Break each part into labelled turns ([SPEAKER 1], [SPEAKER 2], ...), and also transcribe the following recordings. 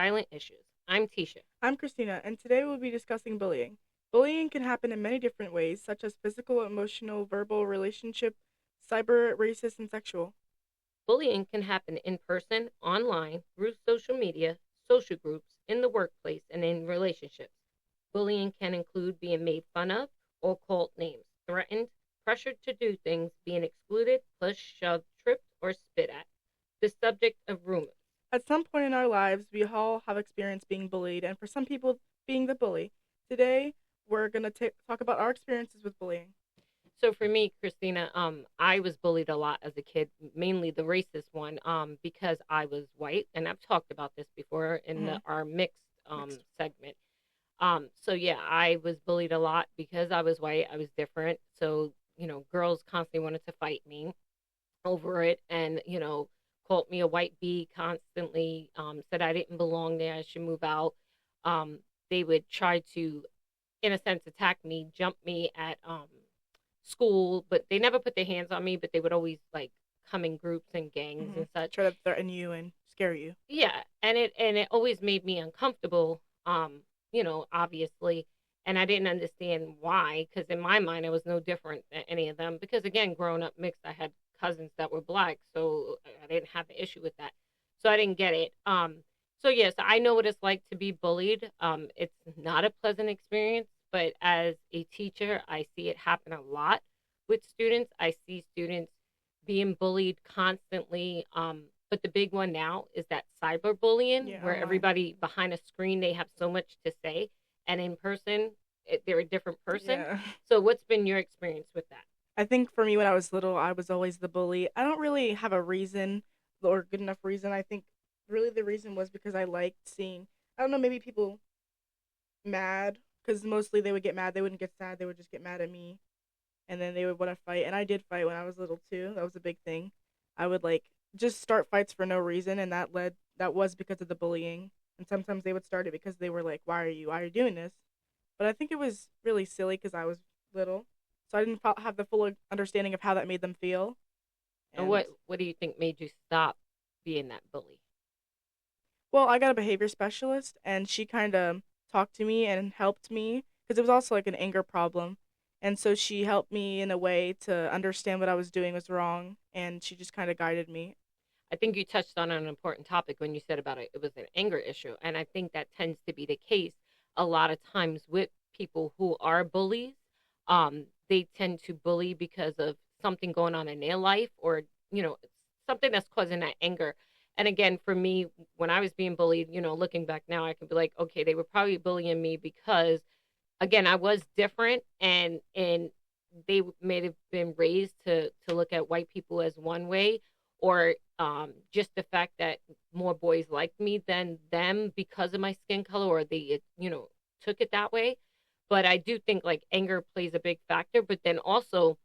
[SPEAKER 1] silent issues. I'm Tisha.
[SPEAKER 2] I'm Christina, and today we'll be discussing bullying. Bullying can happen in many different ways, such as physical, emotional, verbal, relationship, cyber, racist, and sexual.
[SPEAKER 1] Bullying can happen in person, online, through social media, social groups, in the workplace, and in relationships. Bullying can include being made fun of or called names, threatened, pressured to do things, being excluded, pushed, shoved, tripped, or spit at. The subject of rumors.
[SPEAKER 2] At some point in our lives, we all have experienced being bullied, and for some people, being the bully. Today, we're going to talk about our experiences with bullying.
[SPEAKER 1] So for me, Christina, I was bullied a lot as a kid, mainly the racist one, because I was white, and I've talked about this before in
[SPEAKER 2] Mm-hmm.
[SPEAKER 1] our mixed
[SPEAKER 2] Mixed.
[SPEAKER 1] segment. So yeah, I was bullied a lot because I was white. I was different. So, girls constantly wanted to fight me over it and, called me a white bee constantly, said I didn't belong there. I should move out. They would try to, in a sense, attack me, jump me at school, but they never put their hands on me, but they would always like come in groups and gangs
[SPEAKER 2] Mm-hmm.
[SPEAKER 1] and such.
[SPEAKER 2] Try to threaten you and scare you.
[SPEAKER 1] Yeah, and it always made me uncomfortable. Obviously, and I didn't understand why, because in my mind I was no different than any of them. Because again, growing up mixed, I had cousins that were black, so I didn't have an issue with that. So I didn't get it. So yes, I know what it's like to be bullied. It's not a pleasant experience, but as a teacher, I see it happen a lot with students. I see students being bullied constantly. But the big one now is that cyberbullying,
[SPEAKER 2] Yeah,
[SPEAKER 1] where
[SPEAKER 2] online.
[SPEAKER 1] everybody behind a screen they have so much to say, and in person they're a different person.
[SPEAKER 2] Yeah.
[SPEAKER 1] So, what's been your experience with that?
[SPEAKER 2] I think for me, when I was little, I was always the bully. I don't really have a reason or good enough reason. I think really the reason was because I liked seeing, I don't know, maybe people mad, because mostly they would get mad. They wouldn't get sad. They would just get mad at me. And then they would want to fight. And I did fight when I was little too. That was a big thing. I would like just start fights for no reason. And that was because of the bullying. And sometimes they would start it because they were like, why are you doing this? But I think it was really silly because I was little. So I didn't have the full understanding of how that made them feel.
[SPEAKER 1] And
[SPEAKER 2] And
[SPEAKER 1] what do you think made you stop being that bully?
[SPEAKER 2] well, I got a behavior specialist, and she kind of talked to me and helped me because it was also like an anger problem. And so she helped me in a way to understand what I was doing was wrong, and she just kind of guided me.
[SPEAKER 1] I think you touched on an important topic when you said about it. It was an anger issue, and I think that tends to be the case a lot of times with people who are bullies. They tend to bully because of something going on in their life, or you know, something that's causing that anger. And again, for me, when I was being bullied, looking back now, I can be like, okay, they were probably bullying me because, again, I was different, and they may have been raised to look at white people as one way, or just the fact that more boys liked me than them because of my skin color, or they took it that way. But I do think like anger plays a big factor. But then also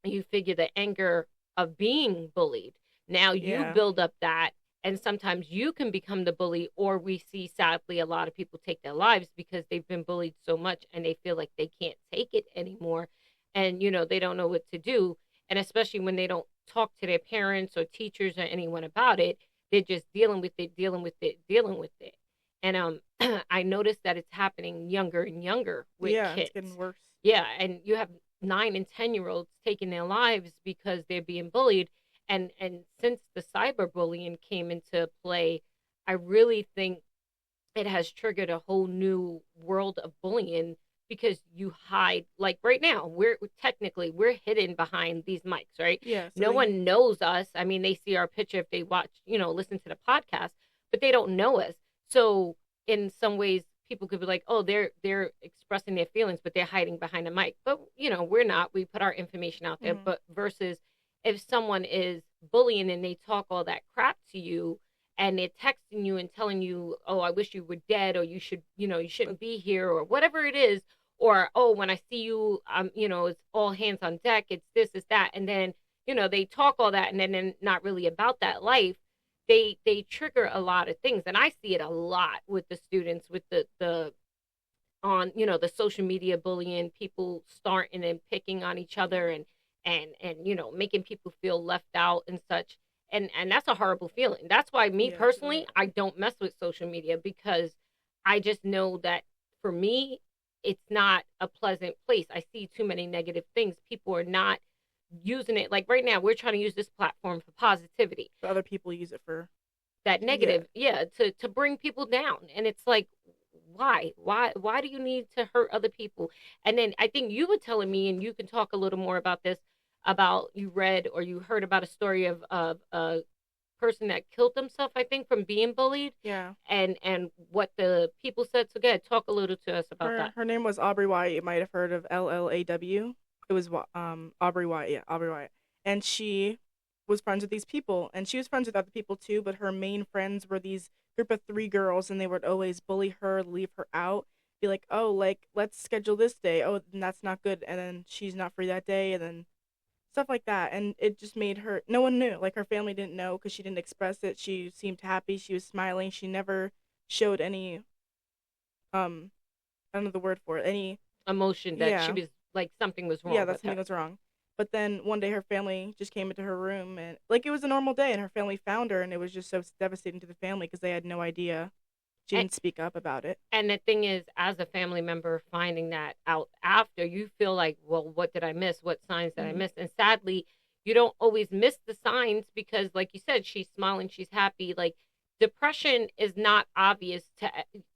[SPEAKER 1] you figure the anger of being bullied. Now you
[SPEAKER 2] Yeah.
[SPEAKER 1] build up that, and sometimes you can become the bully, or we see sadly a lot of people take their lives because they've been bullied so much and they feel like they can't take it anymore, and they don't know what to do. And especially when they don't talk to their parents or teachers or anyone about it, they're just dealing with it, dealing with it, dealing with it. And I noticed that it's happening younger and younger with
[SPEAKER 2] Yeah, it's
[SPEAKER 1] kids.
[SPEAKER 2] getting worse.
[SPEAKER 1] Yeah, and you have 9 and 10-year olds taking their lives because they're being bullied. And since the cyberbullying came into play, I really think it has triggered a whole new world of bullying, because you hide, like right now we're hidden behind these mics, right?
[SPEAKER 2] Yeah, so
[SPEAKER 1] No
[SPEAKER 2] they
[SPEAKER 1] one knows us. I mean, they see our picture if they watch, listen to the podcast, but they don't know us. So in some ways people could be like, oh, they're expressing their feelings, but they're hiding behind a mic. But we're not. We put our information out there.
[SPEAKER 2] hmm
[SPEAKER 1] But versus if someone is bullying and they talk all that crap to you, and they're texting you and telling you, oh, I wish you were dead, or you should, you shouldn't be here, or whatever it is, or, oh, when I see you, it's all hands on deck, it's this, it's that. And then, they talk all that, and then they're not really about that life. They trigger a lot of things. And I see it a lot with the students, with the on, the social media bullying, people starting and picking on each other, and making people feel left out and such. and that's a horrible feeling. That's why me
[SPEAKER 2] Yeah, it's really
[SPEAKER 1] personally, I don't mess with social media, because I just know that for me, it's not a pleasant place. I see too many negative things. People are not using it. Like right now, we're trying to use this platform for positivity.
[SPEAKER 2] but other people use it for
[SPEAKER 1] That
[SPEAKER 2] yeah.
[SPEAKER 1] negative, yeah, to bring people down. And it's like, why do you need to hurt other people? And then I think you were telling me, and you can talk a little more about this, about you read or you heard about a story of a person that killed himself, I think, from being bullied,
[SPEAKER 2] Yeah.
[SPEAKER 1] and what the people said. So go ahead, talk a little to us about that.
[SPEAKER 2] Her name was Aubrey Wyatt. You might have heard of LLAW. It was Aubrey Wyatt. Yeah, Aubrey Wyatt. And she was friends with these people, and she was friends with other people too. But her main friends were these group of three girls, and they would always bully her, leave her out, be like, "Oh, like let's schedule this day. Oh, then that's not good." And then she's not free that day, and then stuff like that. And it just made her. No one knew. Like her family didn't know because she didn't express it. She seemed happy. She was smiling. She never showed any um I don't know the word for it. Any
[SPEAKER 1] Emotion that she
[SPEAKER 2] yeah.
[SPEAKER 1] was like something was
[SPEAKER 2] Yeah,
[SPEAKER 1] wrong
[SPEAKER 2] that
[SPEAKER 1] with
[SPEAKER 2] something
[SPEAKER 1] her.
[SPEAKER 2] was wrong. But then one day her family just came into her room and like it was a normal day and her family found her and it was just so devastating to the family because they had no idea. She
[SPEAKER 1] And
[SPEAKER 2] didn't speak up about it.
[SPEAKER 1] and the thing is, as a family member finding that out after, you feel like, well, what did I miss? What signs did I
[SPEAKER 2] Mhm.
[SPEAKER 1] miss? And sadly, you don't always miss the signs because, like you said, she's smiling, she's happy. Like depression is not obvious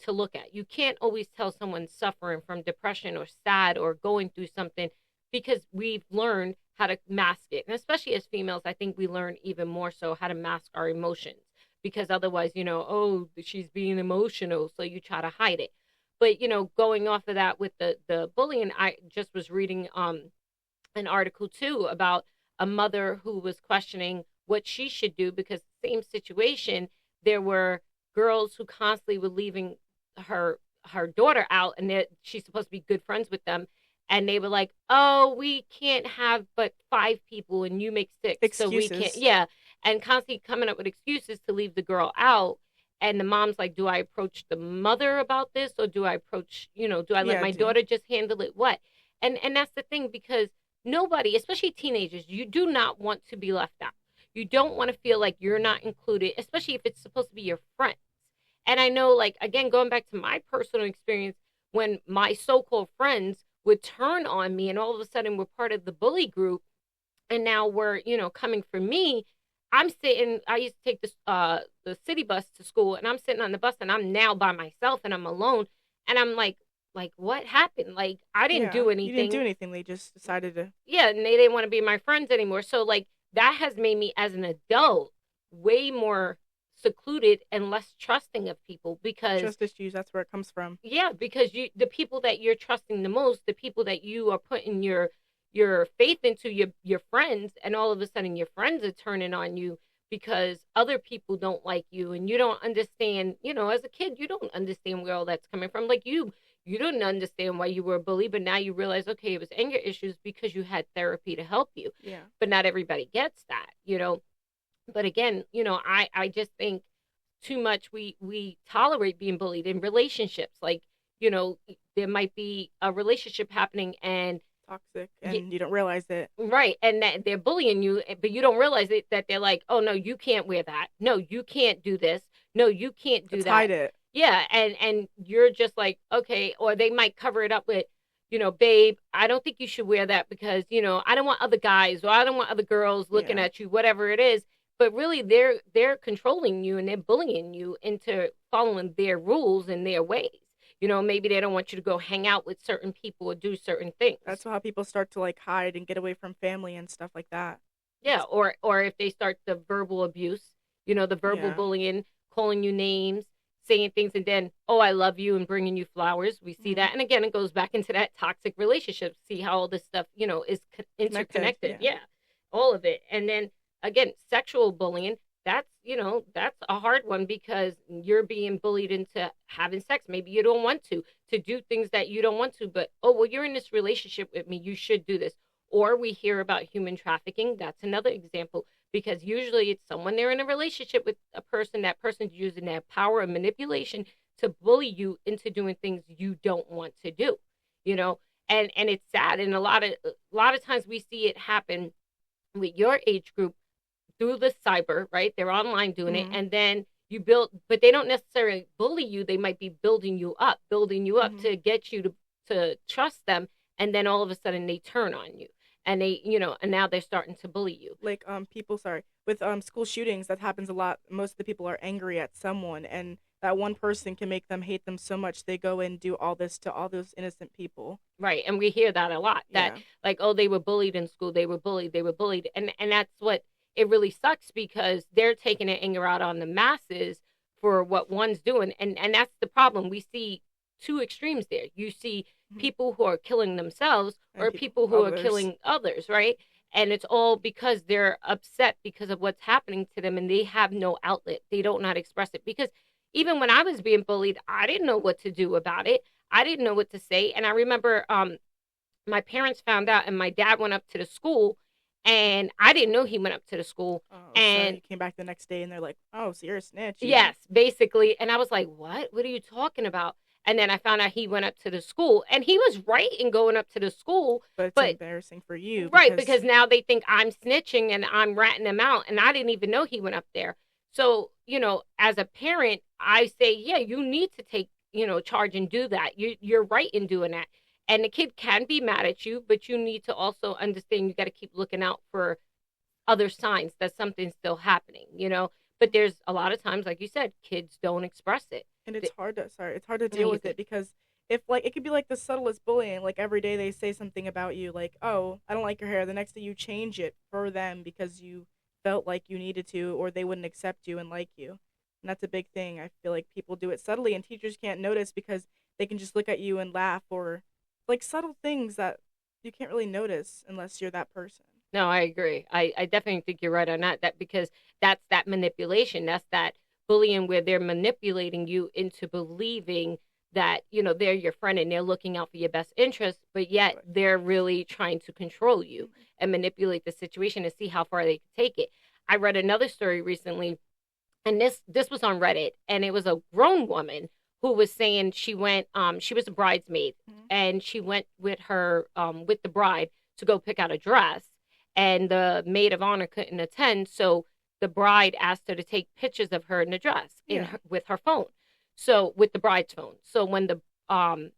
[SPEAKER 1] to look at. You can't always tell someone's suffering from depression or sad or going through something, because we've learned how to mask it. And especially as females, I think we learn even more so how to mask our emotions, because otherwise, oh, she's being emotional, so you try to hide it. But going off of that with the bullying, I just was reading an article too about a mother who was questioning what she should do, because same situation, there were girls who constantly were leaving her daughter out, and that she's supposed to be good friends with them, and they were like, oh, we can't have but 5 people and you make 6, so we can't,
[SPEAKER 2] Excuses.
[SPEAKER 1] yeah, and constantly coming up with excuses to leave the girl out. And the mom's like, do I approach the mother about this, or do I approach, do I let
[SPEAKER 2] Yeah,
[SPEAKER 1] my
[SPEAKER 2] do.
[SPEAKER 1] daughter just handle it? What? And that's the thing, because nobody, especially teenagers, you do not want to be left out. You don't want to feel like you're not included, especially if it's supposed to be your friends. And I know, like, again, going back to my personal experience, when my so called friends would turn on me and all of a sudden we're part of the bully group, and now we're, coming for me. I'm sitting, I used to take the city bus to school, and I'm sitting on the bus and I'm now by myself and I'm alone. And I'm like, what happened? Like, I didn't
[SPEAKER 2] Yeah,
[SPEAKER 1] do
[SPEAKER 2] you didn't do
[SPEAKER 1] anything.
[SPEAKER 2] anything. They just decided to
[SPEAKER 1] Yeah, and they didn't want to be my friends anymore. So like that has made me as an adult way more secluded and less trusting of people, because
[SPEAKER 2] trust issues. That's where it comes from.
[SPEAKER 1] yeah, because the people that you're trusting the most, the people that you are putting your faith into, your friends, and all of a sudden your friends are turning on you because other people don't like you, and you don't understand, as a kid you don't understand where all that's coming from. Like you didn't understand why you were a bully, but now you realize, okay, it was anger issues because you had therapy to help you.
[SPEAKER 2] Yeah.
[SPEAKER 1] But not everybody gets that. But again, I just think too much we tolerate being bullied in relationships. Like, there might be a relationship happening, and
[SPEAKER 2] Toxic
[SPEAKER 1] y-
[SPEAKER 2] and you don't realize it.
[SPEAKER 1] right, and that they're bullying you, but you don't realize it, that they're like, oh no, you can't wear that, no, you can't do this, no, you can't do
[SPEAKER 2] Let's
[SPEAKER 1] that.
[SPEAKER 2] hide it.
[SPEAKER 1] Yeah, and you're just like, okay. Or they might cover it up with, babe, I don't think you should wear that because, I don't want other guys, or I don't want other girls looking
[SPEAKER 2] Yeah.
[SPEAKER 1] at you, whatever it is. But really, they're controlling you, and they're bullying you into following their rules and their ways. Maybe they don't want you to go hang out with certain people or do certain things.
[SPEAKER 2] That's how people start to like hide and get away from family and stuff like that.
[SPEAKER 1] Yeah, or if they start the verbal abuse, the verbal
[SPEAKER 2] Yeah.
[SPEAKER 1] bullying, calling you names, saying things, and then, oh, I love you, and bringing you flowers. We see
[SPEAKER 2] Mhm.
[SPEAKER 1] that, and again, it goes back into that toxic relationship. See how all this stuff, is
[SPEAKER 2] Connected.
[SPEAKER 1] interconnected.
[SPEAKER 2] Yeah.
[SPEAKER 1] Yeah, all of it. And then again, sexual bullying. That's a hard one, because you're being bullied into having sex. Maybe you don't want to do things that you don't want to, but oh, well, you're in this relationship with me, you should do this. Or we hear about human trafficking. That's another example, because usually it's someone they're in a relationship with a person. That person's using that power of manipulation to bully you into doing things you don't want to do. You know, and it's sad. And a lot of times we see it happen with your age group through the cyber, right? They're online doing it,
[SPEAKER 2] Mhm.
[SPEAKER 1] and then you build, but they don't necessarily bully you. They might be building you up
[SPEAKER 2] Mhm.
[SPEAKER 1] to get you to trust them, and then all of a sudden they turn on you, and they, and now they're starting to bully you.
[SPEAKER 2] Like people, sorry, with school shootings, that happens a lot. Most of the people are angry at someone, and that one person can make them hate them so much they go and do all this to all those innocent people.
[SPEAKER 1] Right. And we hear that a lot, that
[SPEAKER 2] Yeah.
[SPEAKER 1] like, oh, they were bullied in school. They were bullied. And that's what it really sucks, because they're taking an anger out on the masses for what one's doing. And that's the problem. We see two extremes there. You see
[SPEAKER 2] Mhm.
[SPEAKER 1] people who are killing themselves,
[SPEAKER 2] And
[SPEAKER 1] or
[SPEAKER 2] people
[SPEAKER 1] people who are
[SPEAKER 2] others.
[SPEAKER 1] killing others, right? And it's all because they're upset because of what's happening to them, and they have no outlet. They don't know how to express it. Because even when I was being bullied, I didn't know what to do about it. I didn't know what to say. And I remember my parents found out, and my dad went up to the school, and I didn't know he went up to the school.
[SPEAKER 2] Oh, so
[SPEAKER 1] And
[SPEAKER 2] you came back the next day and they're like, "Oh, so you're a snitch."
[SPEAKER 1] yes, basically. And I was like, what are you talking about? And then I found out he went up to the school, and he was right in going up to the school.
[SPEAKER 2] But it's
[SPEAKER 1] But
[SPEAKER 2] embarrassing for you
[SPEAKER 1] right,
[SPEAKER 2] because
[SPEAKER 1] because now they think I'm snitching and I'm ratting them out, and I didn't even know he went up there. So, as a parent, I say, yeah, you need to take, charge and do that. You're right in doing that. And the kid can be mad at you, but you need to also understand you got to keep looking out for other signs that something's still happening. But there's a lot of times, like you said, kids don't express it.
[SPEAKER 2] and it's hard to it's hard to
[SPEAKER 1] I mean,
[SPEAKER 2] deal
[SPEAKER 1] you
[SPEAKER 2] with
[SPEAKER 1] could,
[SPEAKER 2] it because if like it could be like the subtlest bullying, like every day they say something about you, like, "Oh, I don't like your hair." The next day you change it for them because you felt like you needed to, or they wouldn't accept you and like you. And that's a big thing. I feel like people do it subtly and teachers can't notice because they can just look at you and laugh, or like subtle things that you can't really notice unless you're that person.
[SPEAKER 1] no, I agree. I definitely think you're right on that. That because that's that manipulation. That's that bullying where they're manipulating you into believing that, they're your friend and they're looking out for your best interest, but yet
[SPEAKER 2] But
[SPEAKER 1] they're really trying to control you
[SPEAKER 2] mhm.
[SPEAKER 1] and manipulate the situation to see how far they can take it. I read another story recently, and this was on Reddit, and it was a grown woman who was saying she was a bridesmaid,
[SPEAKER 2] Mhm.
[SPEAKER 1] and she went with her with the bride to go pick out a dress, and the maid of honor couldn't attend, so the bride asked her to take pictures of her in the dress
[SPEAKER 2] Yeah.
[SPEAKER 1] with her phone, so with the bride's phone. So when the um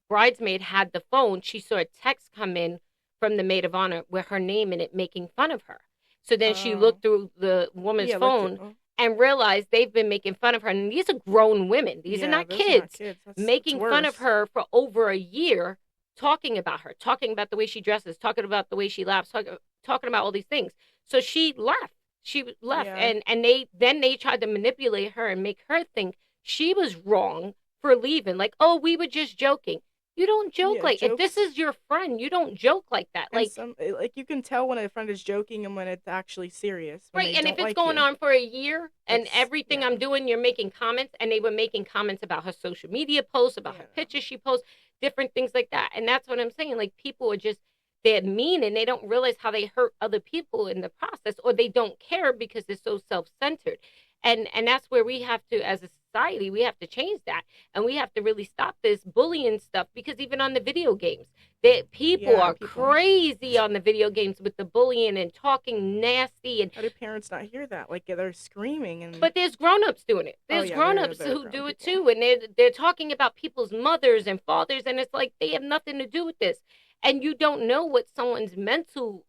[SPEAKER 1] bridesmaid had the phone, she saw a text come in from the maid of honor with her name in it, making fun of her. So then she
[SPEAKER 2] Oh.
[SPEAKER 1] looked through the woman's
[SPEAKER 2] Yeah, looked at
[SPEAKER 1] phone
[SPEAKER 2] oh,
[SPEAKER 1] and realized they've been making fun of her. And these are grown women, these are
[SPEAKER 2] yeah,
[SPEAKER 1] not
[SPEAKER 2] those are not
[SPEAKER 1] kids,
[SPEAKER 2] kids. That's
[SPEAKER 1] making fun of
[SPEAKER 2] worse.
[SPEAKER 1] her for over a year, talking about her, talking about the way she dresses, talking about the way she laughs, talking about all these things. So she left. She left,
[SPEAKER 2] Yeah.
[SPEAKER 1] and they tried to manipulate her and make her think she was wrong for leaving. Like, oh, we were just joking. You don't joke
[SPEAKER 2] Yeah,
[SPEAKER 1] like, if this
[SPEAKER 2] jokes.
[SPEAKER 1] is your friend, you don't joke like that.
[SPEAKER 2] And
[SPEAKER 1] Like,
[SPEAKER 2] some like you can tell when a friend is joking and when it's actually serious when
[SPEAKER 1] right.
[SPEAKER 2] they
[SPEAKER 1] And if
[SPEAKER 2] don't
[SPEAKER 1] it's
[SPEAKER 2] like
[SPEAKER 1] going
[SPEAKER 2] you.
[SPEAKER 1] on for a year and
[SPEAKER 2] That's
[SPEAKER 1] everything
[SPEAKER 2] yeah.
[SPEAKER 1] I'm doing, you're making comments, and they were making comments about her social media posts, about her
[SPEAKER 2] Yeah, no.
[SPEAKER 1] pictures she posts, different things like that. And that's what I'm saying. Like, people are just, they're mean, and they don't realize how they hurt other people in the process, or they don't care because they're so self-centered. And that's where we have to, as a society, we have to change that. And we have to really stop this bullying stuff, because even on the video games, that people
[SPEAKER 2] Yeah,
[SPEAKER 1] are
[SPEAKER 2] people.
[SPEAKER 1] crazy on the video games with the bullying and talking nasty. And
[SPEAKER 2] How do parents not hear that? Like they're screaming and
[SPEAKER 1] but there's grown-ups doing it.
[SPEAKER 2] oh
[SPEAKER 1] There's
[SPEAKER 2] yeah, there
[SPEAKER 1] grown-ups
[SPEAKER 2] there are
[SPEAKER 1] who
[SPEAKER 2] grown
[SPEAKER 1] do it
[SPEAKER 2] people.
[SPEAKER 1] too, and they're talking about people's mothers and fathers, and it's like they have nothing to do with this. And you don't know what someone's mental,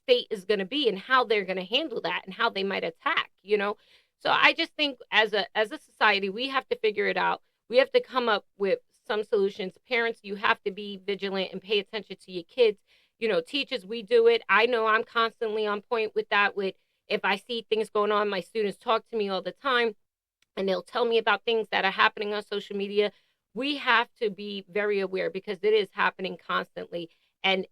[SPEAKER 1] state is going to be, and how they're going to handle that, and how they might attack. So I just think, as a society, we have to figure it out. We have to come up with some solutions. Parents, you have to be vigilant and pay attention to your kids. Teachers, we do it. I know I'm constantly on point with that. With, if I see things going on, my students talk to me all the time, and they'll tell me about things that are happening on social media. We have to be very aware, because it is happening constantly. And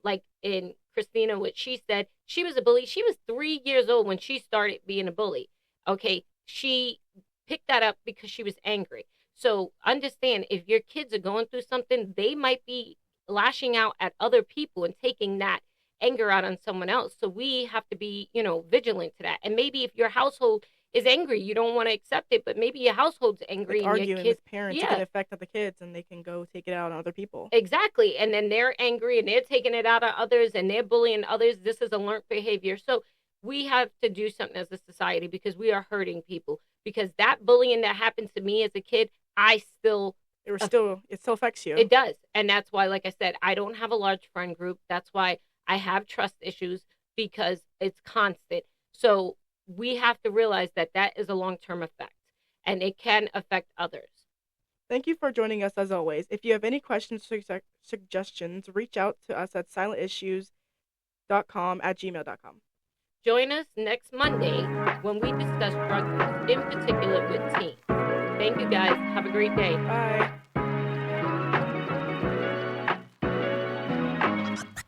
[SPEAKER 1] like in Christina, what she said, she was a bully. She was 3 years old when she started being a bully. Okay, she picked that up because she was angry. So understand, if your kids are going through something, they might be lashing out at other people and taking that anger out on someone else. So we have to be, vigilant to that. And maybe if your household is angry, you don't want to accept it, but maybe your household's
[SPEAKER 2] Like
[SPEAKER 1] angry and your
[SPEAKER 2] arguing
[SPEAKER 1] kids,
[SPEAKER 2] with parents, it can
[SPEAKER 1] yeah,
[SPEAKER 2] affect other kids and they can go take it out on other people.
[SPEAKER 1] exactly. And then they're angry and they're taking it out on others and they're bullying others. This is a learned behavior. So we have to do something as a society because we are hurting people. Because that bullying that happened to me as a kid,
[SPEAKER 2] it still affects you.
[SPEAKER 1] it does. And that's why, like I said, I don't have a large friend group. That's why I have trust issues, because it's constant. So we have to realize that that is a long-term effect, and it can affect others.
[SPEAKER 2] Thank you for joining us as always. If you have any questions or suggestions, reach out to us at silentissues.com@gmail.com.
[SPEAKER 1] Join us next Monday when we discuss drug use, in particular with teens. Thank you guys. Have a great day.
[SPEAKER 2] Bye.